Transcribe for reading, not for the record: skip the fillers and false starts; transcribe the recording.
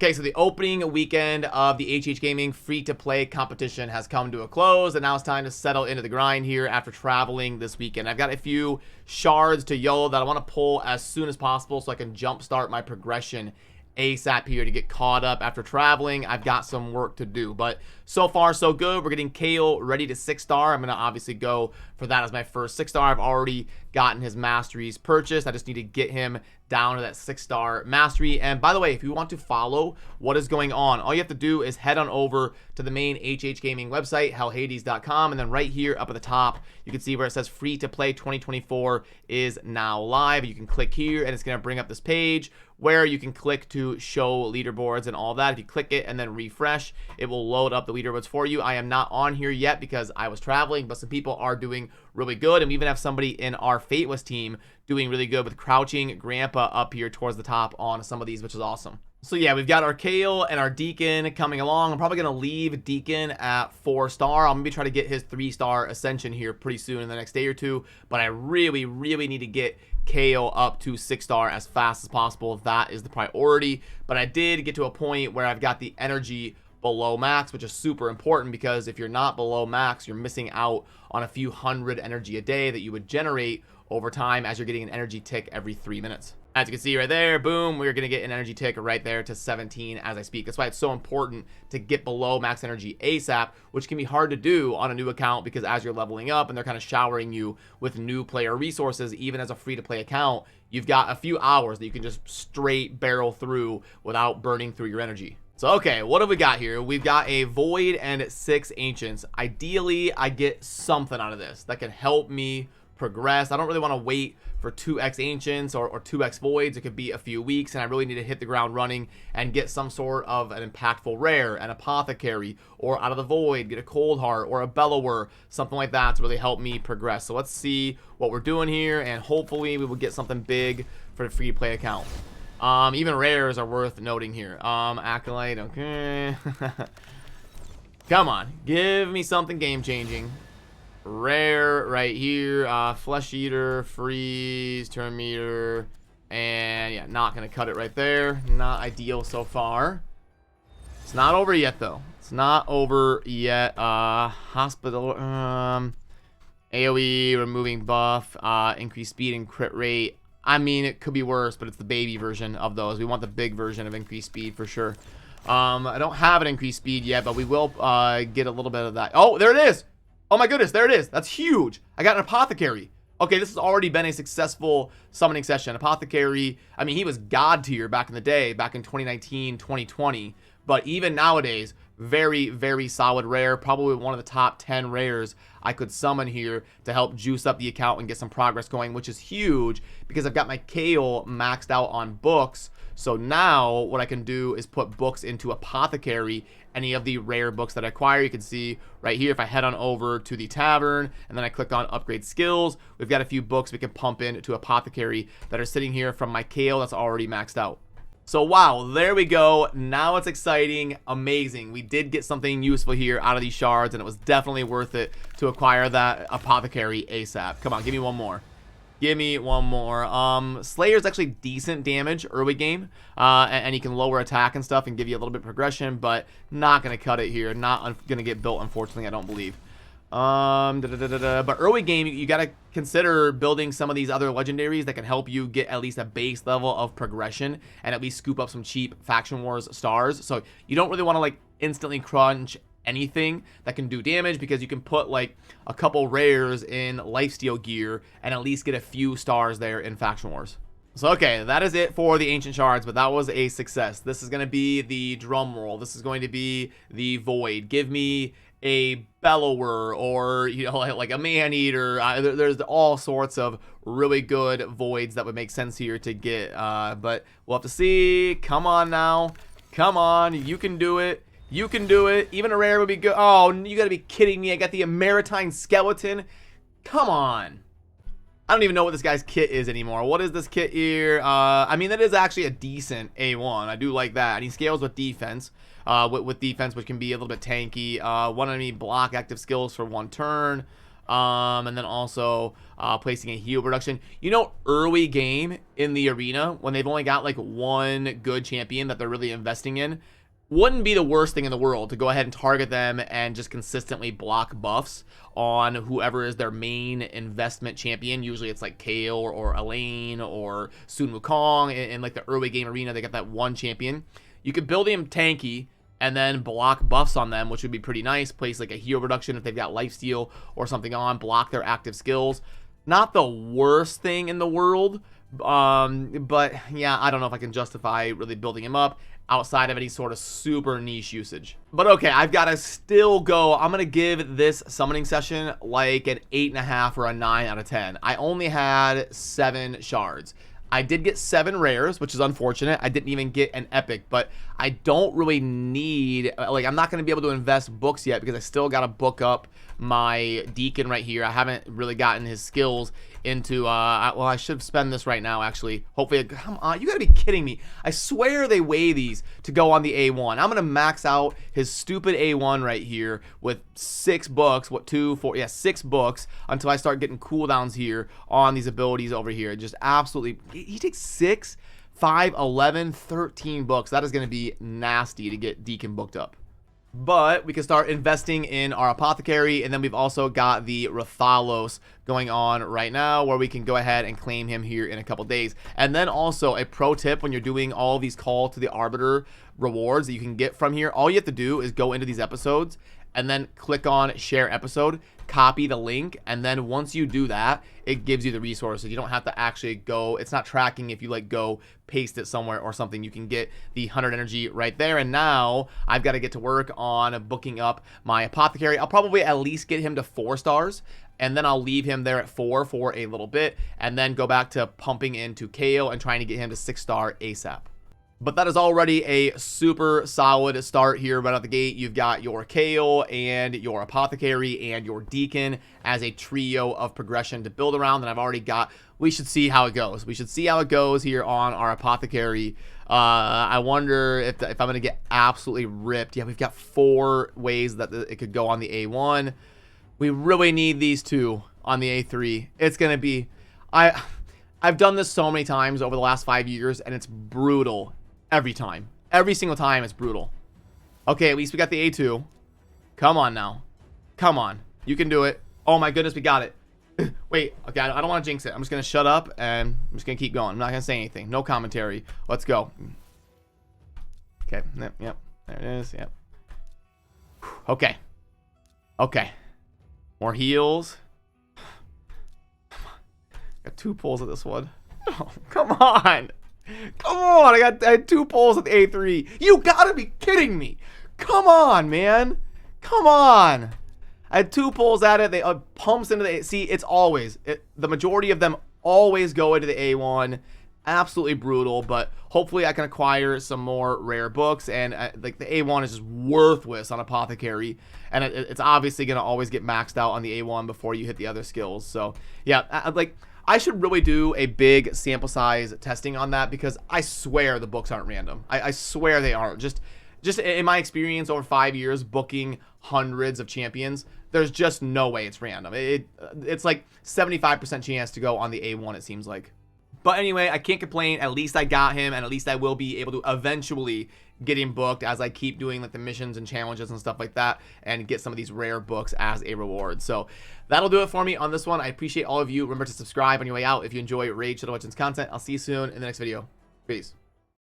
Okay, so the opening weekend of the HH Gaming free-to-play competition has come to a close, and now it's time to settle into the grind here after traveling this weekend. I've got a few shards to YOLO that I want to pull as soon as possible so I can jumpstart my progression ASAP here to get caught up after traveling. I've got some work to do, but so far so good. We're getting Kale ready to 6-star. I'm going to obviously go for that as my first 6-star. I've already gotten his masteries purchased. I just need to get him down to that 6-star mastery. And by the way, if you want to follow what is going on, all you have to do is head on over to the main HH Gaming website, HellHades.com, and then right here up at the top, you can see where it says free to play 2024 is now live. You can click here and it's going to bring up this page where you can click to show leaderboards and all that. If you click it and then refresh, it will load up the leaderboards for you. I am not on here yet because I was traveling, but some people are doing really good, and we even have somebody in our Fateless team doing really good with Crouching Grandpa up here towards the top on some of these, which is awesome. So yeah, we've got our Kale and our Deacon coming along. I'm probably going to leave Deacon at 4-star. I'll maybe try to get his 3-star ascension here pretty soon in the next day or two, but I really need to get Kale up to 6-star as fast as possible. That is the priority, but I did get to a point where I've got the energy below max, which is super important because if you're not below max, you're missing out on a few hundred energy a day that you would generate over time as you're getting an energy tick every 3 minutes. As you can see right there, boom, we're going to get an energy tick right there to 17 as I speak. That's why it's so important to get below max energy ASAP, which can be hard to do on a new account because as you're leveling up and they're kind of showering you with new player resources, even as a free-to-play account, you've got a few hours that you can just straight barrel through without burning through your energy. So, okay, what have we got here? We've got a Void and 6 Ancients. Ideally, I get something out of this that can help me progress. I don't really want to wait for 2x Ancients or 2x Voids. It could be a few weeks, and I really need to hit the ground running and get some sort of an impactful rare, an Apothecary, or out of the Void, get a Cold Heart or a Bellower, something like that to really help me progress. So let's see what we're doing here, and hopefully we will get something big for the free-to-play account. Even rares are worth noting here. Acolyte, okay. Come on, give me something game-changing. Rare right here. Flesh Eater, Freeze, Turn Meter, and yeah, not gonna cut it right there. Not ideal so far. It's not over yet though. It's not over yet. Hospital, AoE, removing buff, increased speed and crit rate. I mean, it could be worse, but it's the baby version of those. We want the big version of increased speed for sure. I don't have an increased speed yet, but we will get a little bit of that. Oh, there it is. Oh my goodness, there it is. That's huge. I got an Apothecary. Okay, this has already been a successful summoning session. Apothecary, I mean, he was god tier back in the day, back in 2019, 2020. But even nowadays, very solid rare. Probably one of the top 10 rares I could summon here to help juice up the account and get some progress going, which is huge because I've got my Kale maxed out on books. So now what I can do is put books into Apothecary, any of the rare books that I acquire. You can see right here, if I head on over to the tavern and then I click on upgrade skills, we've got a few books we can pump into Apothecary that are sitting here from my Kale that's already maxed out. So wow, there we go. Now it's exciting, amazing. We did get something useful here out of these shards, and it was definitely worth it to acquire that Apothecary ASAP. Come on, give me one more. Give me one more. Slayer's actually decent damage early game, and he can lower attack and stuff and give you a little bit of progression, but not gonna cut it here. Not gonna get built, unfortunately, I don't believe. But early game, you gotta consider building some of these other legendaries that can help you get at least a base level of progression and at least scoop up some cheap Faction Wars stars. So you don't really want to like instantly crunch anything that can do damage because you can put like a couple rares in lifesteal gear and at least get a few stars there in Faction Wars. So okay, that is it for the Ancient Shards, but that was a success. This is going to be the drum roll. This is going to be the Void. Give me a Bellower or, you know, like a Man-Eater. There's all sorts of really good Voids that would make sense here to get, but we'll have to see. Come on now. Come on. You can do it. You can do it. Even a rare would be good. Oh, you gotta be kidding me. I got the Maritime Skeleton. Come on. I don't even know what this guy's kit is anymore. What is this kit here? I mean, that is actually a decent A1. I do like that. And he scales with defense. With defense, which can be a little bit tanky. One enemy block active skills for 1 turn. And then also placing a heal production. You know, early game in the arena, when they've only got like one good champion that they're really investing in, wouldn't be the worst thing in the world to go ahead and target them and just consistently block buffs on whoever is their main investment champion. Usually it's like Kale or Elaine or Sun Wukong. In like the early game arena, they got that one champion. You could build him tanky and then block buffs on them, which would be pretty nice. Place like a heal reduction if they've got lifesteal or something on, block their active skills. Not the worst thing in the world, but yeah, I don't know if I can justify really building him up outside of any sort of super niche usage. But okay, I've got to still go. I'm going to give this summoning session like an 8.5 or a 9 out of 10. I only had 7 shards. I did get 7 rares, which is unfortunate. I didn't even get an epic, but I don't really need, like, I'm not going to be able to invest books yet because I still got to book up my Deacon right here. I haven't really gotten his skills into, well, I should spend this right now, actually. Hopefully, come on, you gotta be kidding me. I swear they weigh these to go on the A1. I'm gonna max out his stupid A1 right here with 6 books, what, 2, 4, yeah, 6 books until I start getting cooldowns here on these abilities over here. Just absolutely, he takes 6, 5, 11, 13 books. That is gonna be nasty to get Deacon booked up. But we can start investing in our apothecary, and then we've also got the Rathalos going on right now where we can go ahead and claim him here in a couple days. And then also a pro tip when you're doing all these call to the arbiter rewards that you can get from here, all you have to do is go into these episodes and then click on share episode, copy the link, and then once you do that, it gives you the resources. You don't have to actually go, it's not tracking if you like go paste it somewhere or something. You can get the 100 energy right there. And now I've got to get to work on booking up my apothecary. I'll probably at least get him to 4 stars, and then I'll leave him there at 4 for a little bit, and then go back to pumping into Kale and trying to get him to 6-star ASAP. But that is already a super solid start here right out the gate. You've got your Kale and your Apothecary and your Deacon as a trio of progression to build around. And I've already got, we should see how it goes. We should see how it goes here on our Apothecary. I wonder if I'm going to get absolutely ripped. Yeah, we've got 4 ways that it could go on the A1. We really need these 2 on the A3. It's going to be, I've done this so many times over the last 5 years, and it's brutal. Every time. Every single time it's brutal. Okay, at least we got the A2. Come on now. Come on. You can do it. Oh my goodness, we got it. Wait, okay, I don't want to jinx it. I'm just going to shut up and I'm just going to keep going. I'm not going to say anything. No commentary. Let's go. Okay, yep. There it is, yep. Okay. Okay. More heals. Got 2 pulls of this one. Oh, come on. Come on, I had 2 pulls at the A3. You gotta be kidding me. Come on, man. Come on. I had 2 pulls at it. They pumps into the A. See, it's always, the majority of them always go into the A1. Absolutely brutal, but hopefully I can acquire some more rare books. And like the A1 is just worthless on Apothecary. And it's obviously going to always get maxed out on the A1 before you hit the other skills. So yeah, I should really do a big sample size testing on that because I swear the books aren't random. I swear they aren't. Just in my experience over 5 years booking hundreds of champions, there's just no way it's random. It's like 75% chance to go on the A1, it seems like. But anyway, I can't complain. At least I got him, and at least I will be able to eventually get him booked as I keep doing like the missions and challenges and stuff like that and get some of these rare books as a reward. So that'll do it for me on this one. I appreciate all of you. Remember to subscribe on your way out if you enjoy Raid Shadow Legends content. I'll see you soon in the next video. Peace.